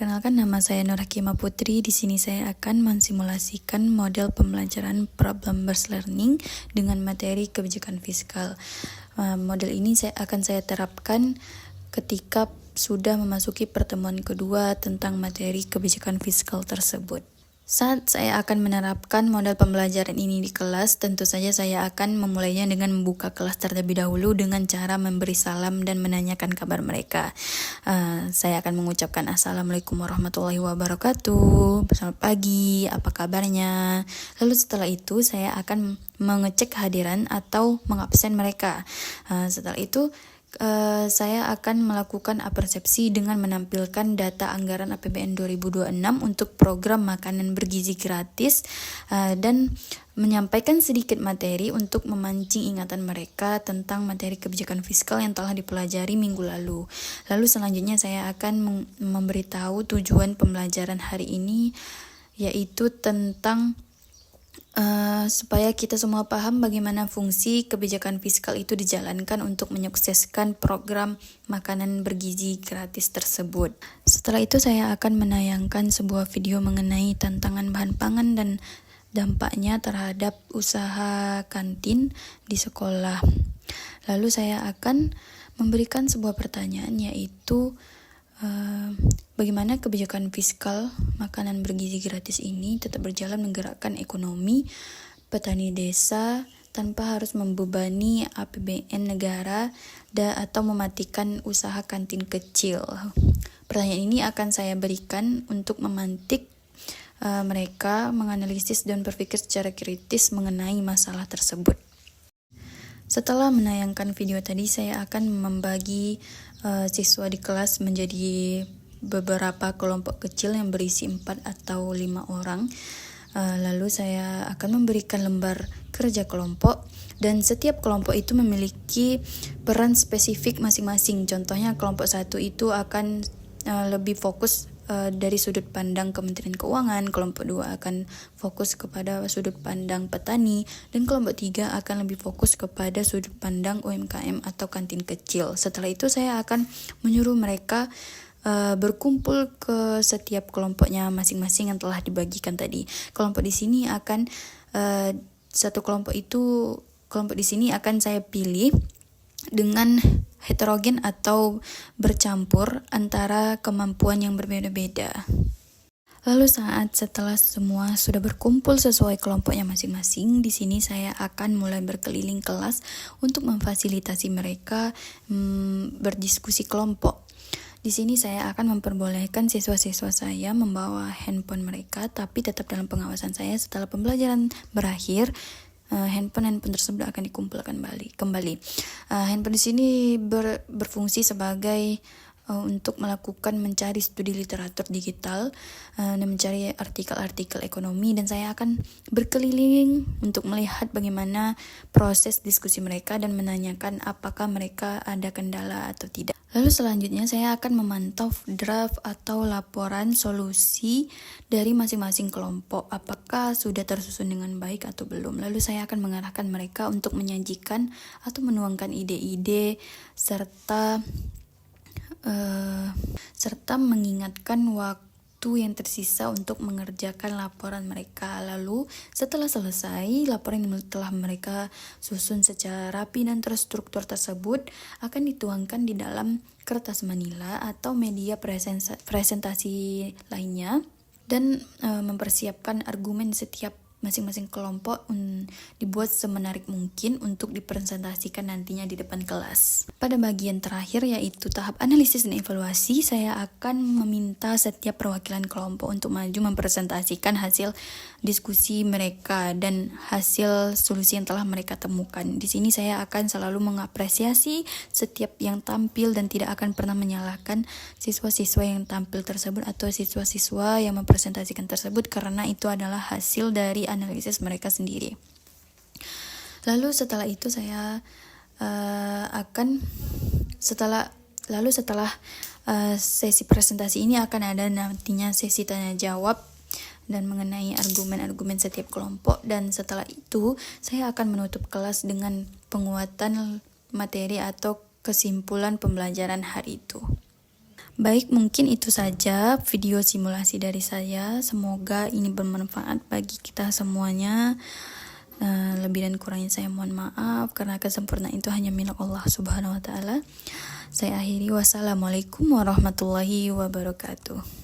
Perkenalkan, nama saya Nur Hakimah Putri. Di sini saya akan mensimulasikan model pembelajaran problem-based learning dengan materi kebijakan fiskal. Model ini akan saya terapkan ketika sudah memasuki pertemuan kedua tentang materi kebijakan fiskal tersebut. Saat saya akan menerapkan model pembelajaran ini di kelas, tentu saja saya akan memulainya dengan membuka kelas terlebih dahulu dengan cara memberi salam dan menanyakan kabar mereka. Saya akan mengucapkan Assalamualaikum warahmatullahi wabarakatuh, selamat pagi, apa kabarnya. Lalu setelah itu saya akan mengecek kehadiran atau mengabsen mereka. Setelah itu saya akan melakukan apersepsi dengan menampilkan data anggaran APBN 2026 untuk program makanan bergizi gratis dan menyampaikan sedikit materi untuk memancing ingatan mereka tentang materi kebijakan fiskal yang telah dipelajari minggu lalu. Lalu selanjutnya saya akan memberitahu tujuan pembelajaran hari ini, yaitu tentang supaya kita semua paham bagaimana fungsi kebijakan fiskal itu dijalankan untuk menyukseskan program makanan bergizi gratis tersebut. Setelah itu saya akan menayangkan sebuah video mengenai tantangan bahan pangan dan dampaknya terhadap usaha kantin di sekolah. Lalu saya akan memberikan sebuah pertanyaan, yaitu bagaimana kebijakan fiskal makanan bergizi gratis ini tetap berjalan menggerakkan ekonomi petani desa tanpa harus membebani APBN negara atau mematikan usaha kantin kecil. Pertanyaan ini akan saya berikan untuk memantik mereka menganalisis dan berpikir secara kritis mengenai masalah tersebut. Setelah menayangkan video tadi, saya akan membagi siswa di kelas menjadi beberapa kelompok kecil yang berisi 4 atau 5 orang. Lalu saya akan memberikan lembar kerja kelompok, dan setiap kelompok itu memiliki peran spesifik masing-masing. Contohnya kelompok 1 itu akan lebih fokus dari sudut pandang Kementerian Keuangan, kelompok 2 akan fokus kepada sudut pandang petani, dan kelompok 3 akan lebih fokus kepada sudut pandang UMKM atau kantin kecil. Setelah itu saya akan menyuruh mereka berkumpul ke setiap kelompoknya masing-masing yang telah dibagikan tadi. Kelompok di sini akan kelompok di sini akan saya pilih dengan heterogen atau bercampur antara kemampuan yang berbeda-beda. Lalu setelah semua sudah berkumpul sesuai kelompoknya masing-masing, di sini saya akan mulai berkeliling kelas untuk memfasilitasi mereka berdiskusi kelompok. Di sini saya akan memperbolehkan siswa-siswa saya membawa handphone mereka, tapi tetap dalam pengawasan saya. Setelah pembelajaran berakhir, handphone tersebut akan dikumpulkan kembali. Handphone di sini berfungsi sebagai untuk melakukan mencari studi literatur digital dan mencari artikel-artikel ekonomi, dan saya akan berkeliling untuk melihat bagaimana proses diskusi mereka dan menanyakan apakah mereka ada kendala atau tidak. Lalu selanjutnya saya akan memantau draft atau laporan solusi dari masing-masing kelompok, apakah sudah tersusun dengan baik atau belum. Lalu saya akan mengarahkan mereka untuk menyajikan atau menuangkan ide-ide serta mengingatkan waktu yang tersisa untuk mengerjakan laporan mereka. Lalu setelah selesai, laporan yang telah mereka susun secara rapi dan terstruktur tersebut akan dituangkan di dalam kertas manila atau media presentasi lainnya, dan mempersiapkan argumen setiap masing-masing kelompok dibuat semenarik mungkin untuk dipresentasikan nantinya di depan kelas. Pada bagian terakhir, yaitu tahap analisis dan evaluasi, saya akan meminta setiap perwakilan kelompok untuk maju mempresentasikan hasil diskusi mereka dan hasil solusi yang telah mereka temukan. Di sini saya akan selalu mengapresiasi setiap yang tampil dan tidak akan pernah menyalahkan siswa-siswa yang tampil tersebut atau siswa-siswa yang mempresentasikan tersebut, karena itu adalah hasil dari analisis mereka sendiri. Lalu setelah itu saya setelah sesi presentasi ini akan ada nantinya sesi tanya jawab dan mengenai argumen-argumen setiap kelompok, dan setelah itu saya akan menutup kelas dengan penguatan materi atau kesimpulan pembelajaran hari itu. Baik, mungkin itu saja video simulasi dari saya. Semoga ini bermanfaat bagi kita semuanya. Lebih dan kurangnya saya mohon maaf, karena kesempurnaan itu hanya milik Allah Subhanahu wa Ta'ala. Saya akhiri, wassalamualaikum warahmatullahi wabarakatuh.